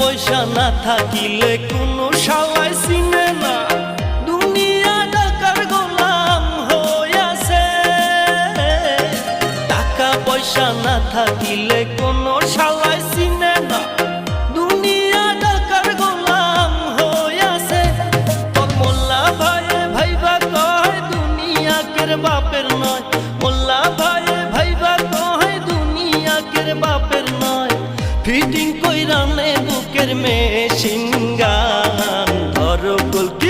পয়সা না থাকিলে কোনো শালায় চিনে না, দুনিয়া টাকার গোলাম হইয়াছে। টাকা পয়সা না থাকিলে কোনো শালায় চিনে না, দুনিয়া টাকার গোলাম হইয়াছে। তোর মোল্লা ভাইয়ে ভাইবা কয় দুনিয়া কের বাপের নয়, মোল্লা ভাইয়ে ভাইবা কয় দুনিয়া কের বাপের নয়। ফিটিং কইরা নে বুকের মেশিন গান, ধরো কলকি